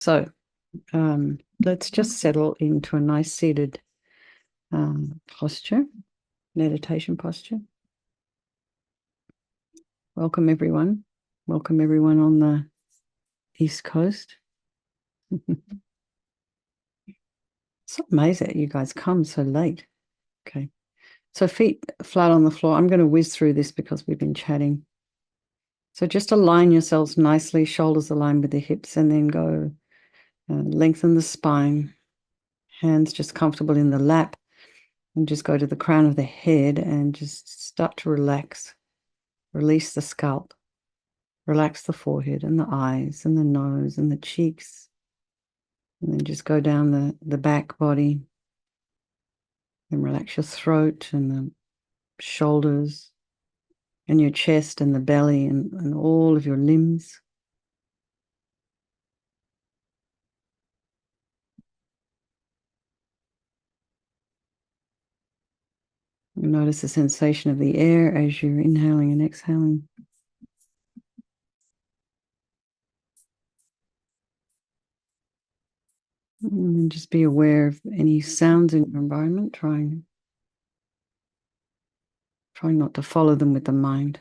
So let's just settle into a nice seated posture, meditation posture. Welcome, everyone. Welcome, everyone on the East Coast. It's amazing that you guys come so late. Okay. So feet flat on the floor. I'm going to whiz through this because we've been chatting. So just align yourselves nicely, shoulders aligned with the hips, and then go lengthen the spine. Hands just comfortable in the lap, and just go to the crown of the head and just start to relax. Release the scalp. Relax the forehead and the eyes and the nose and the cheeks. And then just go down the back body. And relax your throat and the shoulders and your chest and the belly and all of your limbs. You notice the sensation of the air as you're inhaling and exhaling. And then just be aware of any sounds in your environment, trying not to follow them with the mind.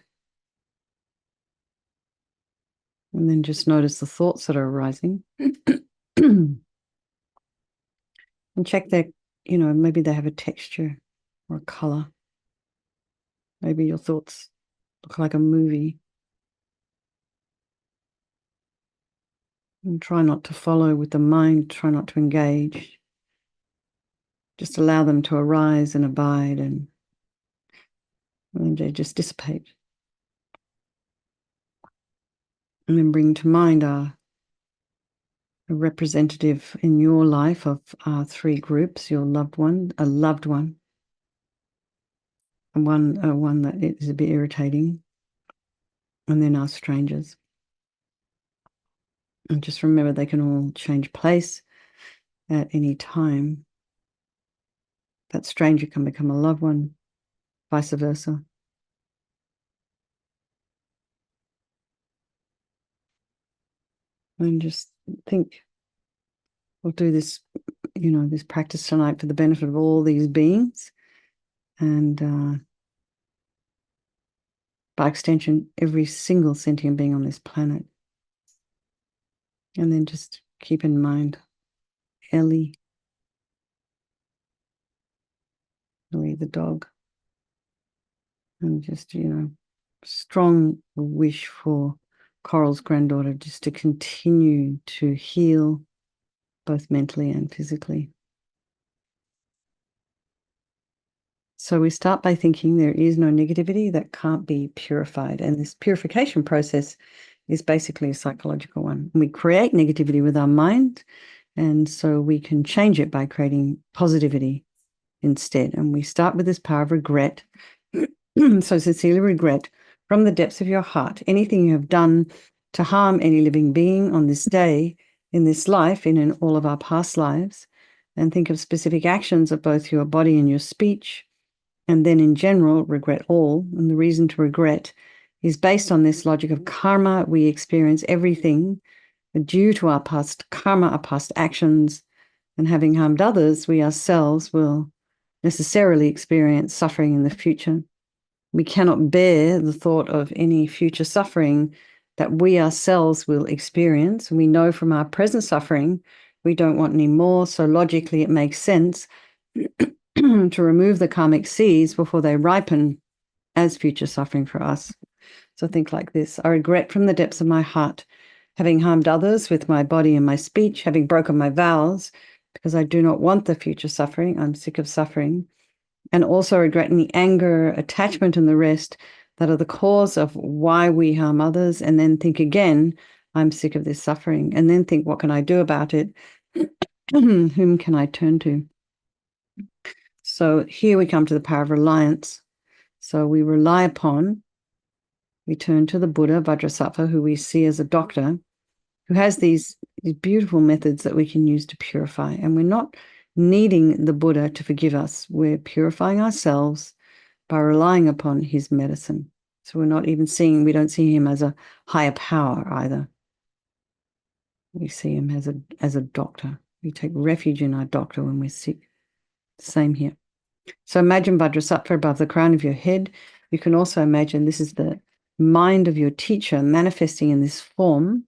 And then just notice the thoughts that are arising. And check that, maybe they have a texture or a color. Maybe your thoughts look like a movie. And try not to follow with the mind, try not to engage. Just allow them to arise and abide, and then they just dissipate. And then bring to mind a representative in your life of three groups: your loved one, a loved one, and one that is a bit irritating, and then our strangers. And just remember, they can all change place at any time. That stranger can become a loved one, vice versa. And just think, we'll do this, this practice tonight for the benefit of all these beings. And by extension, every single sentient being on this planet. And then just keep in mind Ellie the dog. And just, strong wish for Coral's granddaughter just to continue to heal both mentally and physically. So we start by thinking there is no negativity that can't be purified. And this purification process is basically a psychological one. We create negativity with our mind, and so we can change it by creating positivity instead. And we start with this power of regret. So sincerely regret from the depths of your heart anything you have done to harm any living being on this day, in this life, in all of our past lives, and think of specific actions of both your body and your speech. And then in general, regret all. And the reason to regret is based on this logic of karma. We experience everything due to our past karma, our past actions, and having harmed others, we ourselves will necessarily experience suffering in the future. We cannot bear the thought of any future suffering that we ourselves will experience. We know from our present suffering, we don't want any more. So logically, it makes sense to remove the karmic seeds before they ripen as future suffering for us. So think like this: I regret from the depths of my heart having harmed others with my body and my speech, having broken my vows, because I do not want the future suffering. I'm sick of suffering. And also regret any anger, attachment, and the rest that are the cause of why we harm others. And then think again, I'm sick of this suffering. And then think, what can I do about it? Whom can I turn to? So here we come to the power of reliance. So we rely upon, we turn to the Buddha, Vajrasattva, who we see as a doctor, who has these beautiful methods that we can use to purify. And we're not needing the Buddha to forgive us. We're purifying ourselves by relying upon his medicine. So we don't see him as a higher power either. We see him as a doctor. We take refuge in our doctor when we're sick. Same here. So imagine Vajrasattva above the crown of your head. You can also imagine this is the mind of your teacher manifesting in this form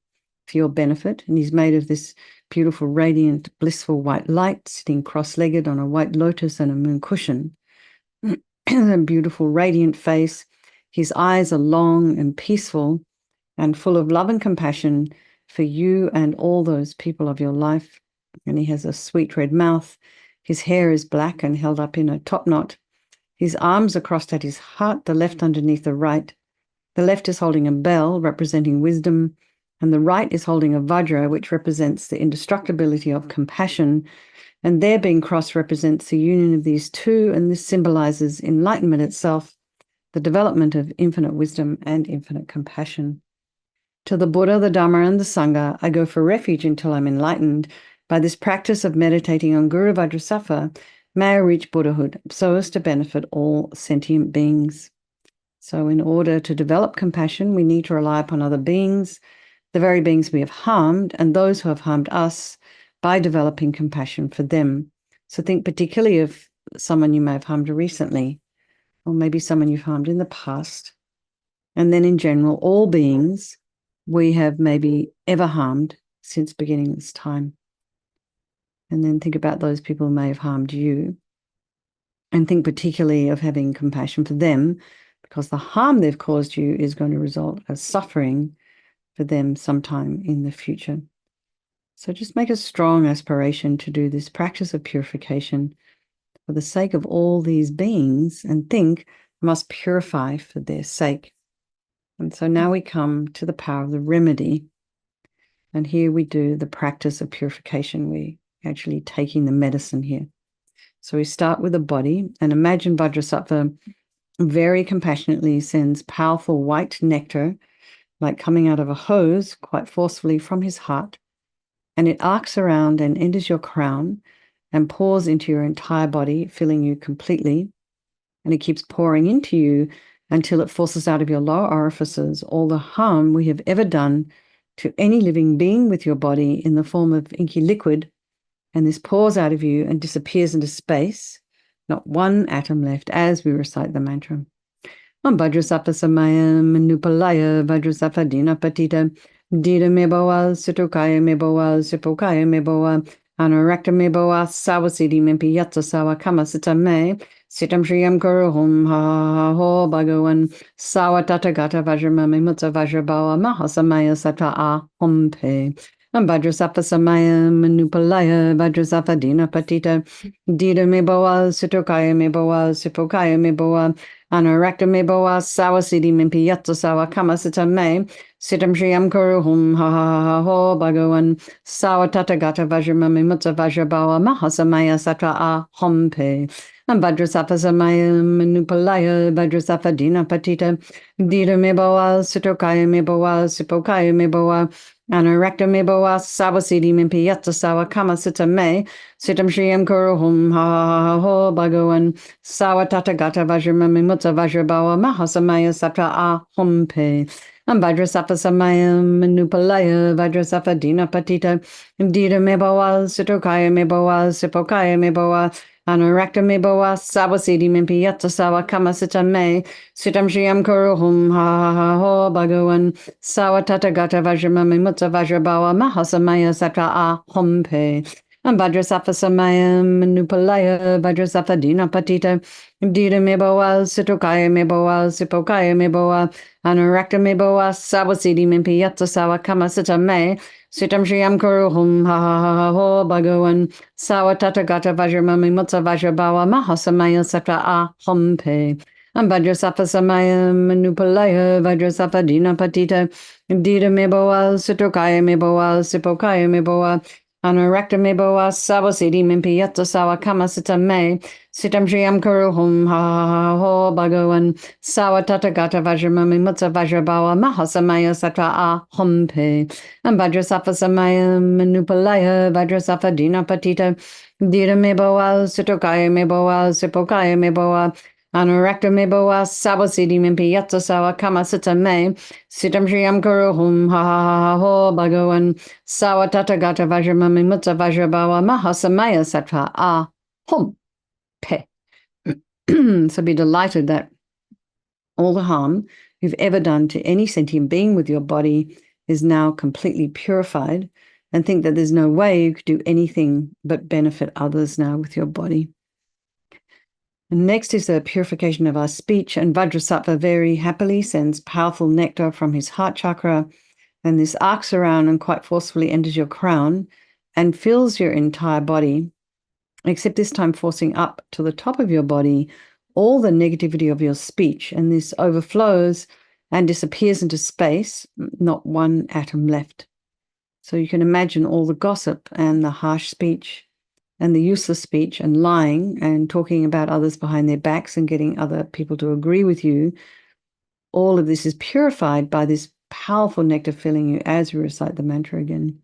for your benefit. And he's made of this beautiful, radiant, blissful white light, sitting cross-legged on a white lotus and a moon cushion. A beautiful, radiant face. His eyes are long and peaceful and full of love and compassion for you and all those people of your life. And he has a sweet red mouth. His hair is black and held up in a top knot. His arms are crossed at his heart, the left underneath the right. The left is holding a bell representing wisdom, and the right is holding a vajra, which represents the indestructibility of compassion. And their being crossed represents the union of these two, and this symbolizes enlightenment itself, the development of infinite wisdom and infinite compassion. To the Buddha, the Dhamma, and the Sangha, I go for refuge until I'm enlightened. By this practice of meditating on Guru Vajrasattva, may I reach Buddhahood so as to benefit all sentient beings. So in order to develop compassion, we need to rely upon other beings, the very beings we have harmed, and those who have harmed us by developing compassion for them. So think particularly of someone you may have harmed recently, or maybe someone you've harmed in the past. And then in general, all beings we have maybe ever harmed since beginning this time. And then think about those people who may have harmed you. And think particularly of having compassion for them, because the harm they've caused you is going to result as suffering for them sometime in the future. So just make a strong aspiration to do this practice of purification for the sake of all these beings, and think I must purify for their sake. And so now we come to the power of the remedy. And here we do the practice of purification. We're actually taking the medicine here. So we start with the body, and imagine Vajrasattva very compassionately sends powerful white nectar, like coming out of a hose, quite forcefully from his heart. And it arcs around and enters your crown and pours into your entire body, filling you completely. And it keeps pouring into you until it forces out of your lower orifices all the harm we have ever done to any living being with your body in the form of inky liquid. And this pours out of you and disappears into space, not one atom left, as we recite the mantra. Om Vajrasattva Samaya Manupalaya Vajrasattva Dina Patita Dita Meboa Sutokaya Meboa Sipokaya Meboa Anarakta Meboa Sawasidi Mimpi Yatsa Sawa Kama Sita Me Sitam Shriyam Kuru Hum Ha Ho Bhagavan Sawa Tatagata Vajrama Mimutsa Vajrabawa Mahasamaya Sata A Hum Pe Vajrasattva Samaya Manupalaya Vajrasattva Dina Patita Dita Meboa Sutokaya Meboa Sipokaya Meboa Anarakta Meboa Sawasidi Mimpi Yatsa Sawa Kama Sita Me Sitam Shriyam Kuru Hum Ha Ho Bhagavan Sawa Tatagata Vajrama Mimutsa Vajrabawa Mahasamaya Satra A Hum Pe Vajrasattva Samaya Manupalaya Vajrasattva Dina Patita Dita Meboa Sutokaya Meboa Sipokaya Meboa Anarakta Meboa Sawasidi Mimpi Yatsa Sawa Kama Sita Me Sitam Shriyam Kuru Hum Ha Ho Bhagavan Sawa Tatagata Vajrama Mimutsa Vajrabawa Mahasamaya Satra A Hum Pe Vajrasattva Samaya Manupalaya Vajrasattva Dina Patita Dita Meboa Sutokaya Meboa Sipokaya Meboa Anarakta Meboa Sawasidi Mimpi Yatsa Sawa Kama Sita Me Sitam Shriyam Kuru Hum Ha Ho Bhagavan Sawa Tatagata Vajrama Mimutsa Vajrabawa Mahasamaya Satra A Hum Pe Vajrasattva Samaya Manupalaya Vajrasattva Dina Patita Dita Meboa Sutokaya Meboa Sipokaya Meboa Anarakta Meboa Sawasidi Mimpi Yatsa Sawa Kama Sita Me Sitam Shriyam Kuru Hum Ha Ho Bhagavan Sawa Tatagata Vajrama Mimutsa Vajrabawa Mahasamaya Satra A Hum Pe Vajrasattva Samaya Manupalaya Vajrasattva Dina Patita Dita Meboa Sutokaya Meboa Sipokaya Meboa Anarakta Meboa Sawasidi Mimpi Yatsa Sawa Kama Sita Me Sitam Shriyam Kuru Hum Ha Ho Bhagavan Sawa Tatagata Vajrama Mimutsa Vajrabawa Mahasamaya Satra A Hum Pe Vajrasattva Samaya Manupalaya Vajrasattva Dina Patita Dita Meboa Sutokaya Meboa Sipokaya Meboa Anorakta me boa sabo siddhi mimpi yatta sawa kama sita me sitam shriyam kuru hum ha ha ha ho bhagavan sawa tata gata vajramami mutta vajrabawa mahasamaya sattva hum pe. So be delighted that all the harm you've ever done to any sentient being with your body is now completely purified, and think that there's no way you could do anything but benefit others now with your body. And next is the purification of our speech, and Vajrasattva very happily sends powerful nectar from his heart chakra, and this arcs around and quite forcefully enters your crown and fills your entire body, except this time forcing up to the top of your body all the negativity of your speech, and this overflows and disappears into space, not one atom left. So you can imagine all the gossip and the harsh speech and the useless speech and lying and talking about others behind their backs and getting other people to agree with you. All of this is purified by this powerful nectar filling you as you recite the mantra again.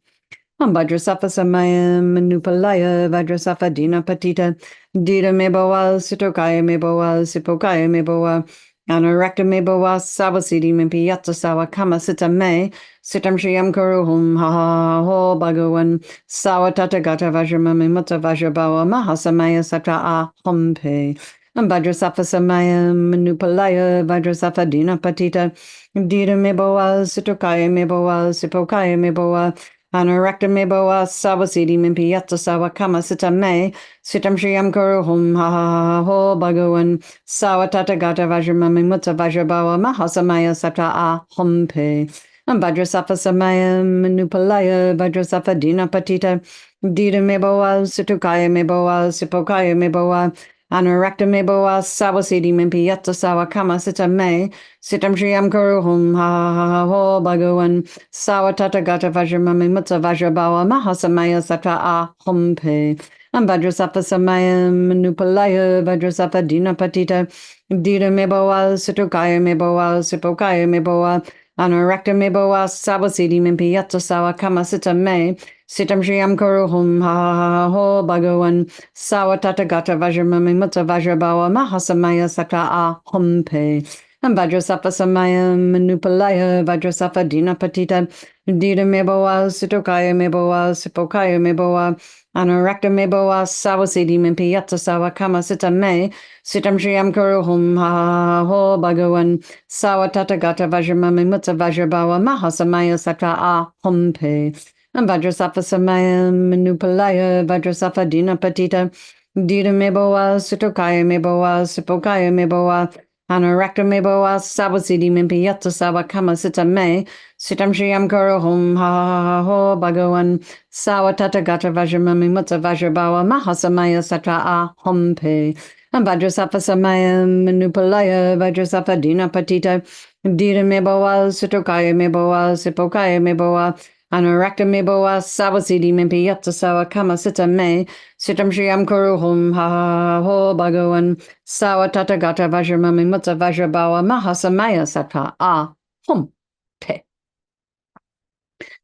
Vajrasattva samayam manupalaya Vajrasattva dina patita dita meboa sitokaya meboa sipokaya meboa anorakta meboa savasidi mimpi yatta sawa kama sita me sitam shriyam kuruhum ha ha ho bhagavan sawa tata gata vajramami mutta vajrabawa mahasamaya satra ahompe. Vajrasattva samayam manupalaya Vajrasattva dina patita dita meboa sitokaya meboa sipokaya meboa Anorakta meboa savasidi mimpi yatta sawa kama sita me sitam shriyam kuruhum ha ha ha ho bhagavan sawa tata gata vajramami mutta vajrabawa mahasamaya satra ahompe. Vajrasattva samayam manupalaya Vajrasattva dina patita dita meboa situkaya meboa sipokaya meboa Anorakta meboa savasidi mimpi yatta sawa kama sita me sitam shriyam kuruhum ha ha ha ho bhagavan sawa tata gata vajramami mutta vajrabawa mahasamaya satra ahompe. Vajrasattva samayam manupalaya Vajrasattva dina patita dita meboa situkaya meboa sipokaya meboa Anorakta meboa savasidi mimpi yatta sawa kama sita me sitam shriyam kuruhum ha ha ha ho bhagavan sawa tata gata vajramami mutta vajrabawa mahasamaya satra ahompe. Vajrasattva samayam manupalaya Vajrasattva dina patita dita meboa sitokaya meboa sipokaya meboa anorakta meboa savasidi mimpi yatta sawa kama sita me sitam shriyam kuruhum ha ha ha ho bhagavan sawa tata gata vajramami mutta vajrabawa mahasamaya satra ahompe. Vajrasattva samayam manupalaya Vajrasattva dina patita dita meboa sitokaya meboa sipokaya meboa Anorakta meboa savasidi mimpi yatta sawa kama sita me sitam shriyam kuruhum ha ha ha ho bhagavan sawa tata gata vajramami mutta vajrabawa mahasamaya satra ahompe. Vajrasattva samayam manupalaya Vajrasattva dina patita dita meboa sitokaya meboa sipokaya meboa Anorakta meboa savasidi mimpi yatta sawa kama sita me sitam shriyam kuruhum ha ha ha ho bhagavan sawa tata gata vajramami mutta vajrabawa mahasamaya satra hum pe.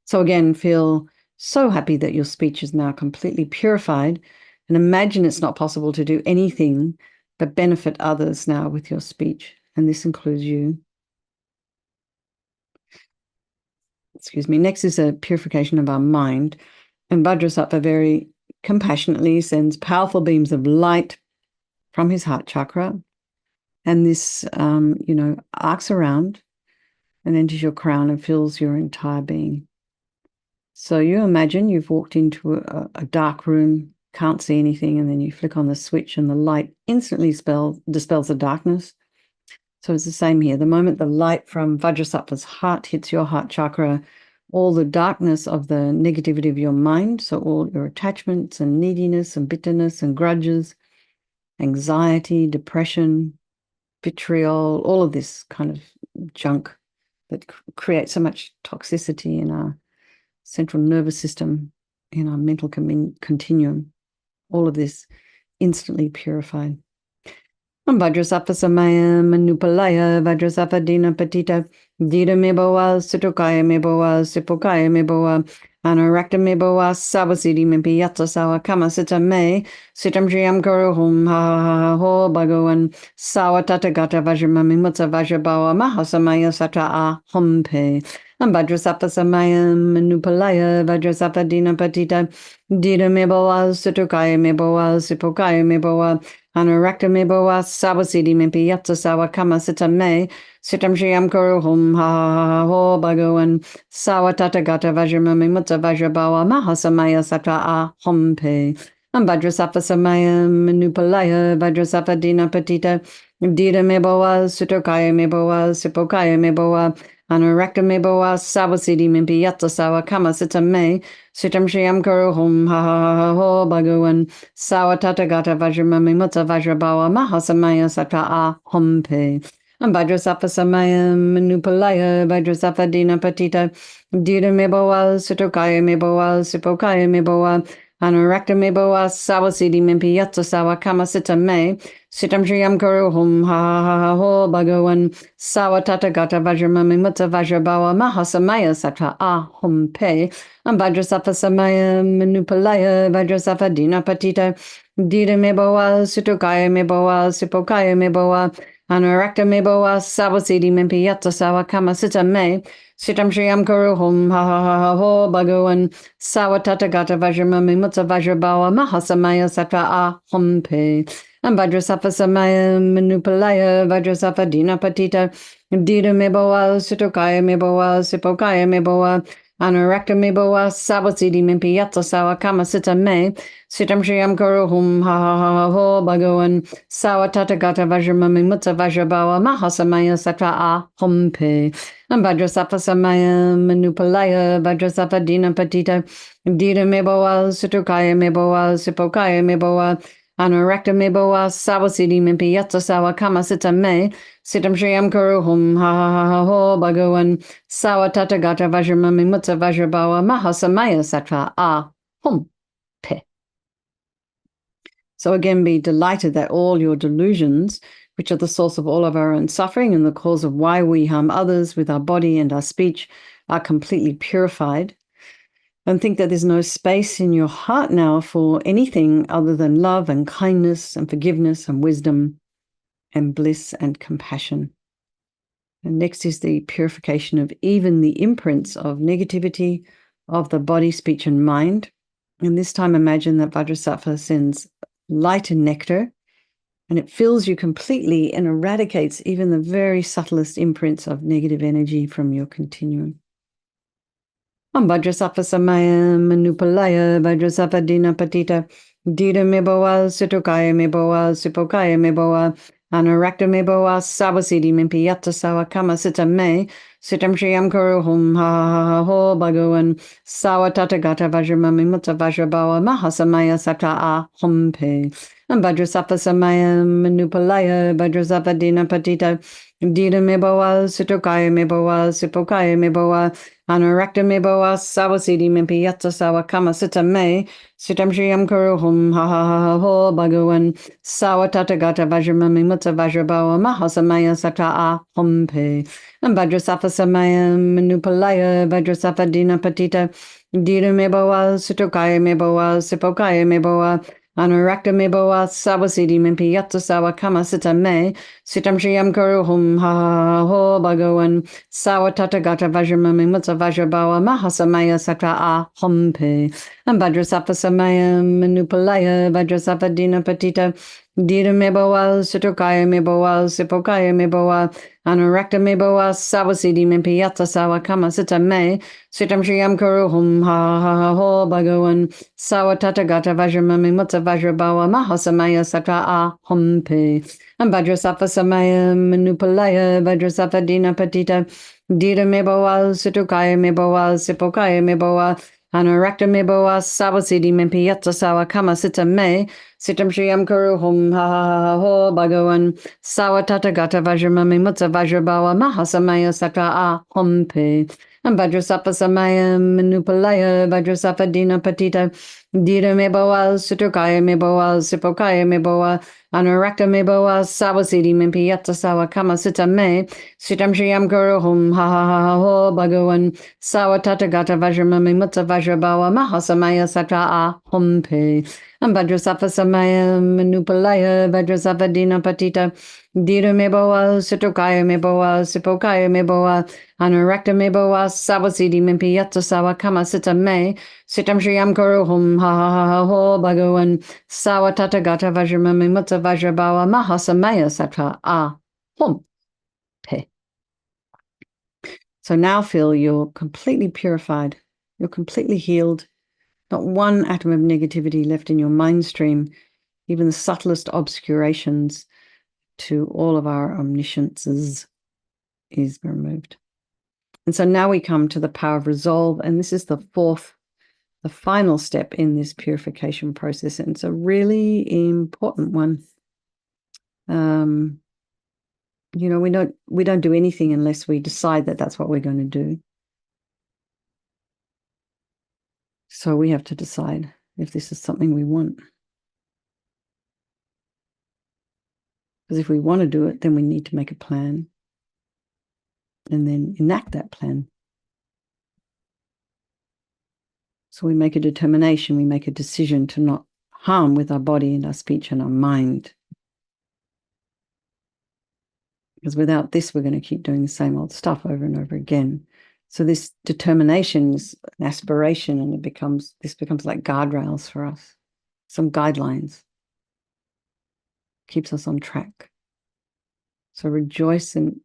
So again, feel so happy that your speech is now completely purified, and imagine it's not possible to do anything but benefit others now with your speech, and this includes you. Excuse me. Next is a purification of our mind, and Vajrasattva very compassionately sends powerful beams of light from his heart chakra, and this, arcs around and enters your crown and fills your entire being. So you imagine you've walked into a dark room, can't see anything, and then you flick on the switch and the light instantly dispels the darkness. So it's the same here. The moment the light from Vajrasattva's heart hits your heart chakra, all the darkness of the negativity of your mind, so all your attachments and neediness and bitterness and grudges, anxiety, depression, vitriol, all of this kind of junk that creates so much toxicity in our central nervous system, in our mental continuum, all of this instantly purified. Vajrasattva Samaya Manupalaya Vajrasattva Dina Patita Dita Meboa Sutokaya Meboa Sipokaya Meboa Anorakta Meboa Sabasidi Mimpi Yatsa Sawa Kama Sita Me Sitam Jiyam Guru Hum Ha Ha Ho Bhagawan Sawa Tata Gata Vajramami Mutsa Vajrabawa Mahasamaya Sata A Humpe Vajrasattva Samaya Manupalaya Vajrasattva Dina Patita Dita Meboa Sutokaya Meboa Sipokaya Meboa Anorakta meboa sabasidi mimpi yatsa sawa kama sita me sitam shiyam kuru hum ha ha ha ho bhagawan sawa tata gata vajramami mutta vajrabawa mahasamaya sata a humpe vajrasattva samaya manupalaya vajrasattva dina patita dita meboa sutokaya meboa sipokaya meboa anorakta meboa sabasidi mimpi yatsa sawa kama sita me sitam shiyam kuru hum ha ha ha ho bhagawan Sawa tata gata vajramami mutta vajrabawa mahasamaya sata a humpe. Vajrasattva samaya manupalaya vajrasattva dina patita dita meboa sutokaya meboa sipokaya meboa anorakta meboa sawasidi mimpi yatsa sawa kama sita me sitam shriyam kuru hum ha ha ha ho bhagawan sawa tata gata vajramami mutta vajrabawa mahasamaya sata a humpe. Vajrasattva samaya manupalaya vajrasattva dina patita dita meboa sutokaya meboa sipokaya meboa anorakta meboa sawasidi mimpi yatsa sawa kama sita me sitam shriyam kuru hum ha ha ha ha ho bhagawan sawa tata gata vajramami mutta vajrabawa mahasamaya sata a humpe vajrasattva samaya manupalaya vajrasattva dina patita dita meboa sutokaya meboa sipokaya meboa Anorakta meboa sabasidi mimpi yatsa sawa kama sita me sitam shriyam kuru hum ha ha ha ha ho bhagawan sawa tata gata vajramami mutta vajrabawa mahasamaya satra a humpe vajrasattva samaya manupalaya vajrasattva dina patita dita meboa sutokaya meboa sipokaya meboa Anorakta meboa sabasidi mimpi yatsa sawa kama sita me sitam shriyam kuru hum ha ha ha ha ho bhagawan Sawa tata gata vajramami mutta vajrabawa mahasamaya satra a hum pe. So again, be delighted that all your delusions, which are the source of all of our own suffering and the cause of why we harm others with our body and our speech, are completely purified. And think that there's no space in your heart now for anything other than love and kindness and forgiveness and wisdom and bliss and compassion. And next is the purification of even the imprints of negativity of the body, speech, and mind. And this time, imagine that Vajrasattva sends light and nectar, and it fills you completely and eradicates even the very subtlest imprints of negative energy from your continuum. Vajrasattva samaya manupalaya Vajrasattva dina patita dita meboa sutokaya meboa sipokaya meboa anorakta meboa sabasidi mimpi yatsa sawa kama sita me sitam shriyam kuru hum ha ha ha ho bhagawan sawa tata gata vajramami mutta vajrabawa mahasamaya sata a humpe Vajrasattva samaya manupalaya Vajrasattva dina patita dita meboa sutokaya meboa sipokaya meboa Anorakta meboa sawasidi mimpi yatsa sawa kama sita me sitam shriyam kuru hum ha ha ha ha ho bhagawan sawa tata gata vajramami mutta vajrabawa mahasamaya sata a humpe vajrasattva samaya manupalaya vajrasattva dina patita dita meboa sutokaya meboa sipokaya meboa Anorakta meboa sawasidi mimpi yatsa sawa kama sita me sitam shriyam kuru hum ha ha ha ho bhagawan sawa tata gata vajramami mutta vajrabawa mahasamaya satra a humpe vajrasattva samaya manupalaya vajrasattva dina patita dita meboa sutokaya meboa sipokaya meboa anorakta meboa sawasidi mimpi yatsa sawa kama sita me sitam shriyam kuru hum ha ha ha ho bhagawan sawa tata gata vajramami mutta vajrabawa mahasamaya satra a humpe vajrasattva samaya manupalaya vajrasattva dina patita dita meboa sutokaya meboa sipokaya meboa anorakta meboa sawasidi mimpi yatsa sawa kama sita me sitam shriyam kuru hum ha ha ha ha ho bhagawan sawa tata gata vajramami mutta vajrabawa mahasamaya satra a humpe vajrasattva samaya manupalaya vajrasattva dina patita dita meboa sutokaya meboa sipokaya meboa Anurakta me boa sawasidi mimpi yatta sawa kama sita me sitam shriyam guru hum ha ha ha ha ho bhagavan sawa tata gata vajramami mutta vajrabawa mahasamaya satra a hum pe Vajrasattva samaya manupalaya Vajrasattva dina patita Dira me boa situkaya me boa sipokaya me boa Anurakta me boa sawasidi mimpi yatta sawa kama sita me sitam shriyam guru hum ha ha ha ha ho bhagavan Sawa tata gata vajramami mutta vajrabawa mahasamaya satra a hum pe. So now feel you're completely purified. You're completely healed. Not one atom of negativity left in your mind stream. Even the subtlest obscurations to all of our omnisciences is removed. And so now we come to the power of resolve. And this is the final step in this purification process. And it's a really important one. You know, we don't do anything unless we decide that that's what we're going to do. So we have to decide if this is something we want. Because if we want to do it, then we need to make a plan and then enact that plan. So we make a determination, we make a decision to not harm with our body and our speech and our mind. Because without this, we're going to keep doing the same old stuff over and over again. So this determination is an aspiration, and this becomes like guardrails for us, some guidelines. Keeps us on track. So rejoice in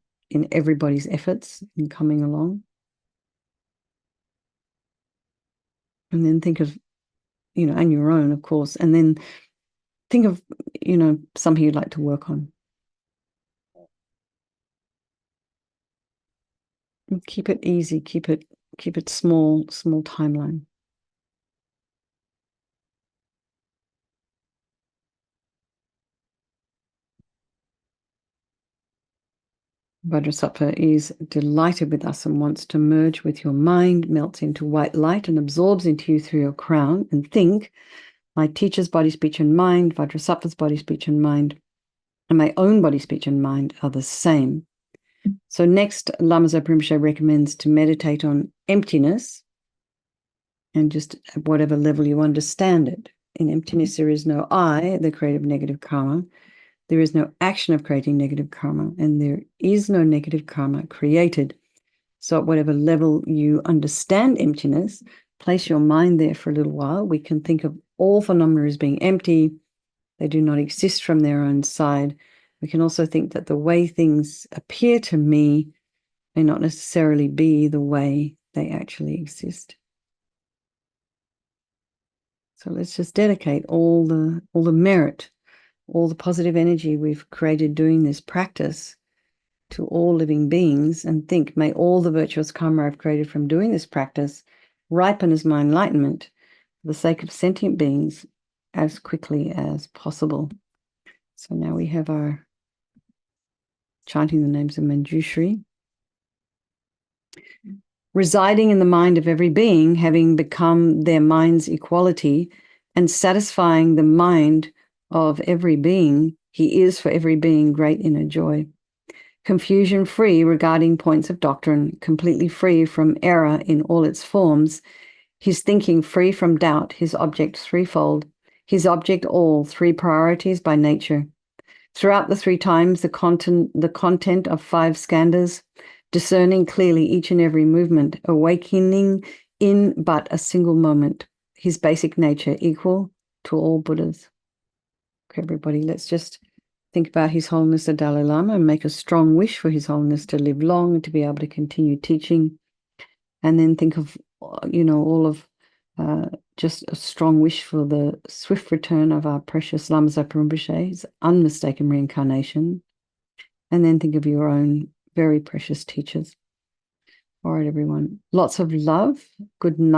everybody's efforts in coming along. And then think of, and your own, of course. And then think of, something you'd like to work on. And keep it easy. Keep it small timeline. Vajrasattva is delighted with us and wants to merge with your mind, melts into white light and absorbs into you through your crown. And think, my teacher's body, speech, and mind, Vajrasattva's body, speech, and mind, and my own body, speech, and mind are the same. So next, Lama Zopa Rinpoche recommends to meditate on emptiness, and just at whatever level you understand it. In emptiness, there is no I, the creative negative karma. There is no action of creating negative karma, and there is no negative karma created. So at whatever level you understand emptiness, place your mind there for a little while. We can think of all phenomena as being empty. They do not exist from their own side. We can also think that the way things appear to me may not necessarily be the way they actually exist. So let's just dedicate all the merit, all the positive energy we've created doing this practice to all living beings, and think, may all the virtuous karma I've created from doing this practice ripen as my enlightenment for the sake of sentient beings as quickly as possible. So now we have our chanting the names of Manjushri. Residing in the mind of every being, having become their mind's equality, and satisfying the mind of every being, he is for every being great inner joy. Confusion-free regarding points of doctrine, completely free from error in all its forms, his thinking free from doubt, his object threefold, his object all, three priorities by nature. Throughout the three times, the content of 5 skandhas, discerning clearly each and every movement, awakening in but a single moment, his basic nature equal to all Buddhas. Okay, everybody, let's just think about His Holiness the Dalai Lama and make a strong wish for His Holiness to live long and to be able to continue teaching. And then think of, all of just a strong wish for the swift return of our precious Lama Zopa Rinpoche's unmistaken reincarnation. And then think of your own very precious teachers. All right, everyone. Lots of love. Good night.